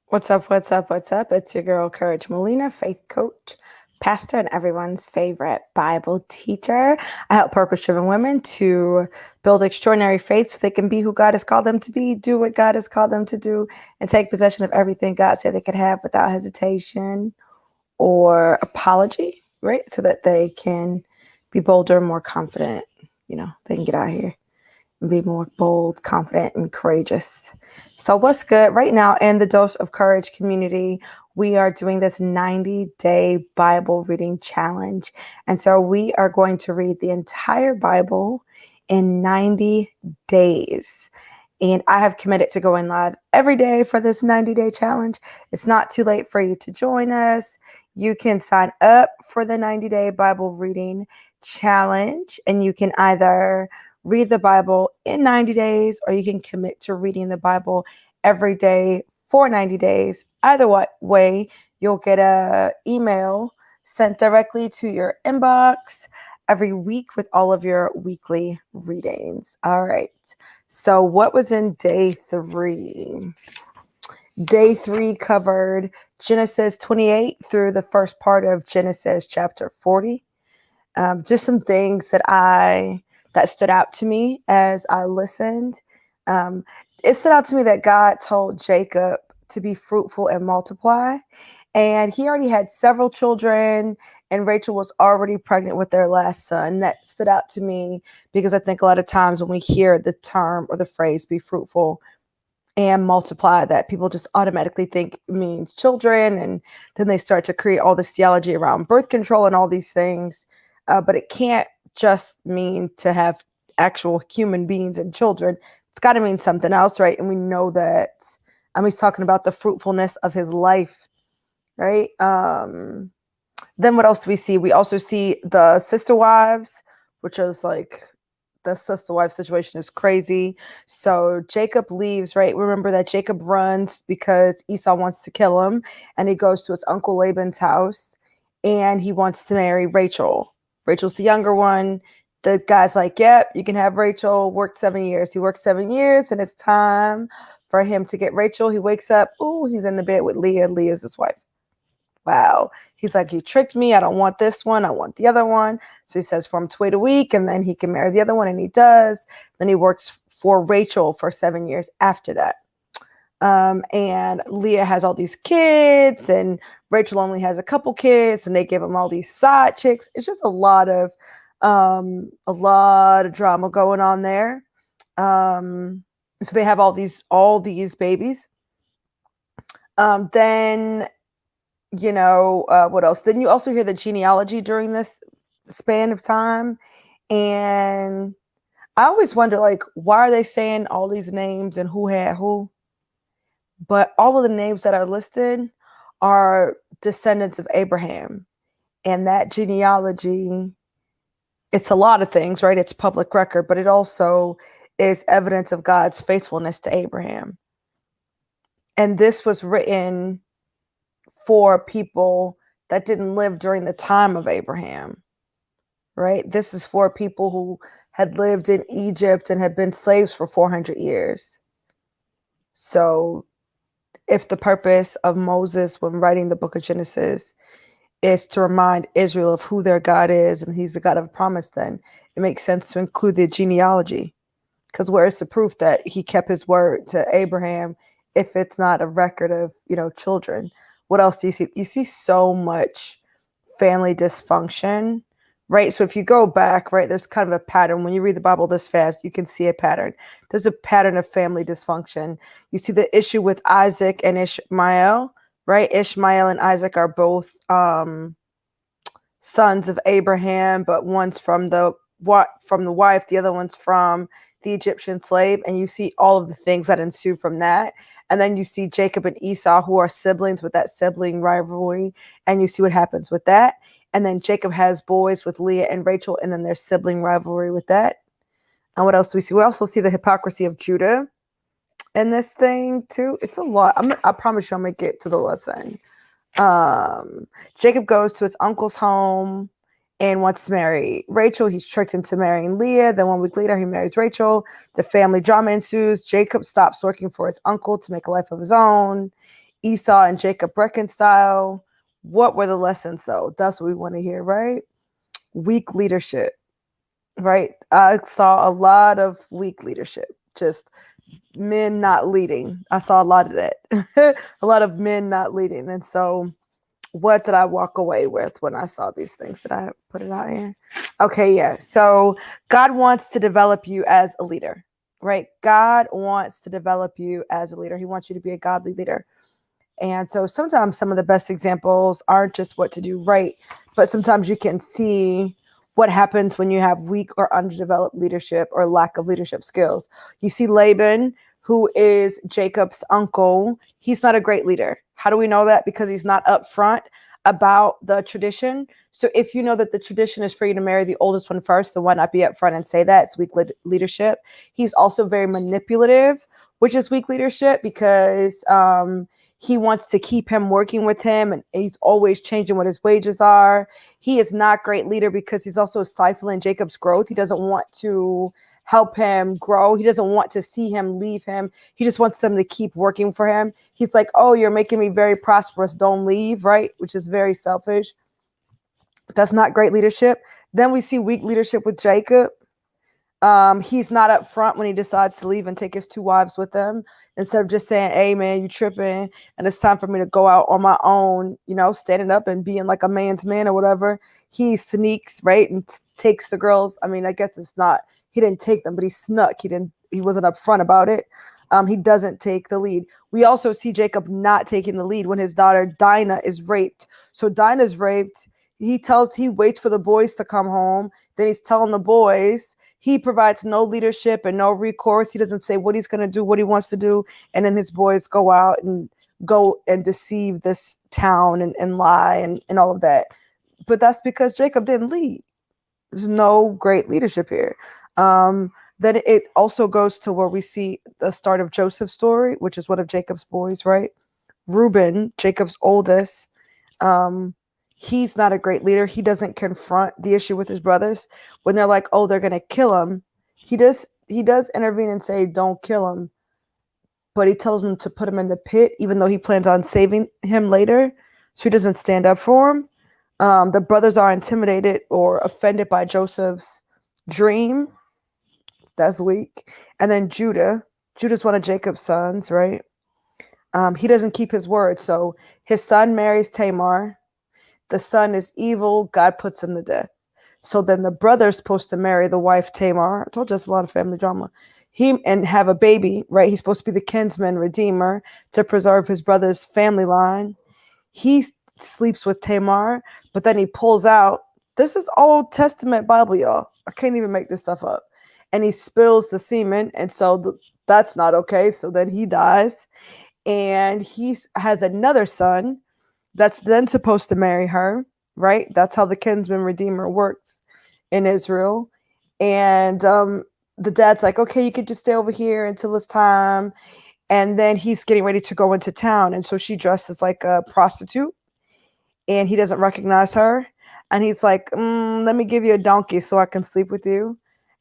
What's up? What's up? What's up? It's your girl, Courage Molina, faith coach, pastor, and everyone's favorite Bible teacher. I help purpose driven women to build extraordinary faith so they can be who God has called them to be, do what God has called them to do, and take possession of everything God said they could have without hesitation or apology, right? So that they can be bolder, more confident. They can get out here and be more bold, confident, and courageous. So, what's good? Right now, in the Dose of Courage community, we are doing this 90-day Bible reading challenge. And so, we are going to read the entire Bible in 90 days. And I have committed to going live every day for this 90-day challenge. It's not too late for you to join us. You can sign up for the 90-day Bible reading challenge, and you can either read the Bible in 90 days or you can commit to reading the Bible every day for 90 days. Either way, you'll get an email sent directly to your inbox every week with all of your weekly readings. All right. So, what was in day 3? Day 3 covered Genesis 28 through the first part of Genesis chapter 40. Just some things that stood out to me as I listened. It stood out to me that God told Jacob to be fruitful and multiply. And he already had several children, and Rachel was already pregnant with their last son. That stood out to me because I think a lot of times when we hear the term or the phrase be fruitful and multiply, that people just automatically think means children. And then they start to create all this theology around birth control and all these things. But it can't just mean to have actual human beings and children. It's got to mean something else, right? And we know that. He's talking about the fruitfulness of his life, right? Then what else do we see? We also see the sister wives, which is like the sister wife situation is crazy. So Jacob leaves, right? Remember that Jacob runs because Esau wants to kill him, and he goes to his uncle Laban's house, and he wants to marry Rachel. Rachel's the younger one. The guy's like, yep, you can have Rachel. Worked 7 years. He worked 7 years, and it's time for him to get Rachel. He wakes up. Ooh, he's in the bed with Leah. Leah's his wife. Wow. He's like, you tricked me. I don't want this one. I want the other one. So he says for him to wait a week, and then he can marry the other one, and he does. Then he works for Rachel for 7 years after that. And Leah has all these kids, and Rachel only has a couple kids, and they give him all these side chicks. It's just a lot of drama going on there. So they have all these babies. Then what else? Then you also hear the genealogy during this span of time. And I always wonder, like, why are they saying all these names and who had who? But all of the names that are listed are descendants of Abraham. And that genealogy, it's a lot of things, right? It's public record, but it also is evidence of God's faithfulness to Abraham. And this was written for people that didn't live during the time of Abraham, right? This is for people who had lived in Egypt and had been slaves for 400 years. So if the purpose of Moses when writing the book of Genesis is to remind Israel of who their God is and he's the God of promise, then it makes sense to include the genealogy. Because where's the proof that he kept his word to Abraham if it's not a record of, children? What else do you see? You see so much family dysfunction, right? So if you go back, right, there's kind of a pattern. When you read the Bible this fast, you can see a pattern. There's a pattern of family dysfunction. You see the issue with Isaac and Ishmael, right? Ishmael and Isaac are both sons of Abraham, but one's from the wife, the other one's from the Egyptian slave, and you see all of the things that ensue from that. And then you see Jacob and Esau, who are siblings, with that sibling rivalry, and you see what happens with that. And then Jacob has boys with Leah and Rachel, and then there's sibling rivalry with that. And what else do we see? We also see the hypocrisy of Judah in this thing too. It's a lot. I promise you I'm gonna get to the lesson. Jacob goes to his uncle's home and wants to marry Rachel. He's tricked into marrying Leah. Then 1 week later, he marries Rachel. The family drama ensues. Jacob stops working for his uncle to make a life of his own. Esau and Jacob reconcile. What were the lessons, though? That's what we want to hear, right? Weak leadership, right? I saw a lot of weak leadership, just men not leading. I saw a lot of that. A lot of men not leading. And so what did I walk away with when I saw these things? Did I put it out here? Okay, yeah. So God wants to develop you as a leader, right? God wants to develop you as a leader. He wants you to be a godly leader. And so sometimes some of the best examples aren't just what to do right, but sometimes you can see what happens when you have weak or underdeveloped leadership or lack of leadership skills. You see Laban, who is Jacob's uncle, he's not a great leader. How do we know that? Because he's not upfront about the tradition. So if you know that the tradition is for you to marry the oldest one first, then why not be upfront and say that? It's weak leadership. He's also very manipulative, which is weak leadership because he wants to keep him working with him, and he's always changing what his wages are. He is not a great leader because he's also stifling Jacob's growth. He doesn't want to help him grow. He doesn't want to see him leave him. He just wants them to keep working for him. He's like, oh, you're making me very prosperous. Don't leave, right? Which is very selfish. That's not great leadership. Then we see weak leadership with Jacob. He's not up front when he decides to leave and take his 2 wives with him. Instead of just saying, hey, man, you tripping, and it's time for me to go out on my own, standing up and being like a man's man or whatever, he sneaks, right, and takes the girls. I mean, I guess it's not, he didn't take them, but he snuck. He wasn't up front about it. He doesn't take the lead. We also see Jacob not taking the lead when his daughter Dinah is raped. So Dinah's raped. He waits for the boys to come home. Then he's telling the boys. He provides no leadership and no recourse. He doesn't say what he's going to do, what he wants to do. And then his boys go out and deceive this town and lie and all of that. But that's because Jacob didn't lead. There's no great leadership here. Then it also goes to where we see the start of Joseph's story, which is one of Jacob's boys, right? Reuben, Jacob's oldest, he's not a great leader. He doesn't confront the issue with his brothers when they're like, oh, they're going to kill him. He does intervene and say, don't kill him. But he tells them to put him in the pit, even though he plans on saving him later. So he doesn't stand up for him. The brothers are intimidated or offended by Joseph's dream. That's weak. And then Judah's one of Jacob's sons, right? He doesn't keep his word. So his son marries Tamar. The son is evil. God puts him to death. So then the brother's supposed to marry the wife Tamar. I told you it's a lot of family drama. And have a baby, right? He's supposed to be the kinsman redeemer to preserve his brother's family line. He sleeps with Tamar, but then he pulls out. This is Old Testament Bible, y'all. I can't even make this stuff up. And he spills the semen, and so that's not okay. So then he dies, and he has another son that's then supposed to marry her, right? That's how the kinsman redeemer works in Israel. And the dad's like, okay, you could just stay over here until it's time. And then he's getting ready to go into town. And so she dresses like a prostitute, and he doesn't recognize her. And he's like, let me give you a donkey so I can sleep with you.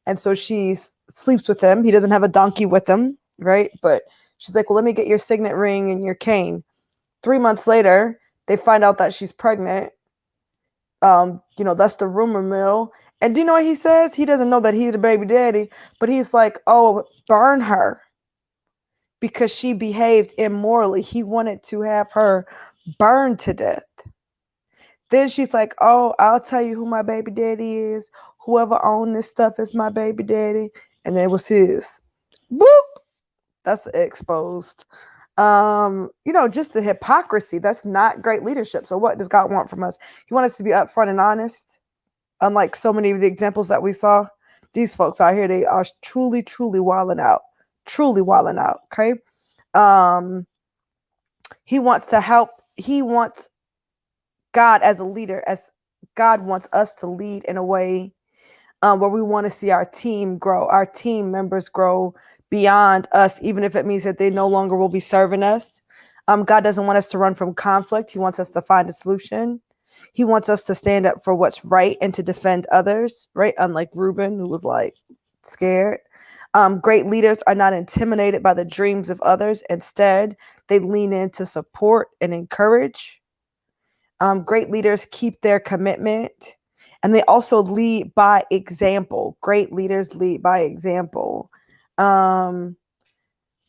And so she sleeps with him. He doesn't have a donkey with him, right? But she's like, well, let me get your signet ring and your cane. 3 months later, they find out that she's pregnant. That's the rumor mill. And do you know what he says? He doesn't know that he's the baby daddy, but he's like, oh, burn her because she behaved immorally. He wanted to have her burned to death. Then she's like, oh, I'll tell you who my baby daddy is. Whoever owned this stuff is my baby daddy. And it was his. Boop. That's exposed. Just the hypocrisy. That's not great leadership. So what does God want from us? He wants us to be upfront and honest. Unlike so many of the examples that we saw, these folks out here, they are truly, truly wilding out. Truly wilding out. Okay. He wants to help. He wants God as a leader, as God wants us to lead in a way where we want to see our team grow, our team members grow beyond us, even if it means that they no longer will be serving us. God doesn't want us to run from conflict. He wants us to find a solution. He wants us to stand up for what's right and to defend others, right? Unlike Reuben, who was like scared. Great leaders are not intimidated by the dreams of others. Instead, They lean in to support and encourage. Great leaders keep their commitment, and they also lead by example. Great leaders lead by example. Um,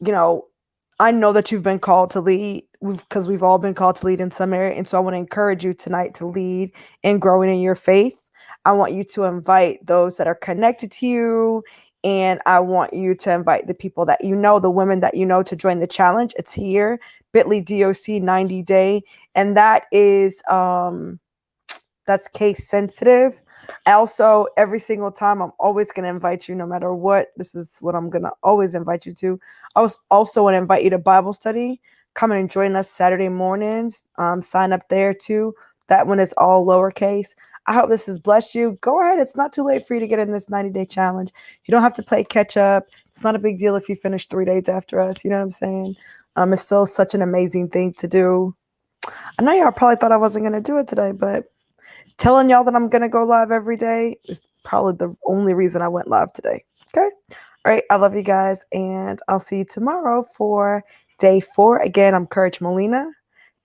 you know, I know that you've been called to lead because we've all been called to lead in some area. And so I want to encourage you tonight to lead in growing in your faith. I want you to invite those that are connected to you. And I want you to invite the people that you know, the women that you know, to join the challenge. It's here, bit.ly DOC 90 day. And that is that's case sensitive. Also, every single time, I'm always going to invite you, no matter what. This is what I'm going to always invite you to. I also want to invite you to Bible study. Come and join us Saturday mornings. Sign up there too. That one is all lowercase. I hope this has blessed you. Go ahead. It's not too late for you to get in this 90-day challenge. You don't have to play catch up. It's not a big deal if you finish 3 days after us. You know what I'm saying? It's still such an amazing thing to do. I know y'all probably thought I wasn't going to do it today, but telling y'all that I'm going to go live every day is probably the only reason I went live today. Okay. All right. I love you guys. And I'll see you tomorrow for day 4. Again, I'm Courage Molina,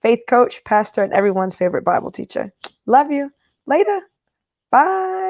faith coach, pastor, and everyone's favorite Bible teacher. Love you. Later. Bye.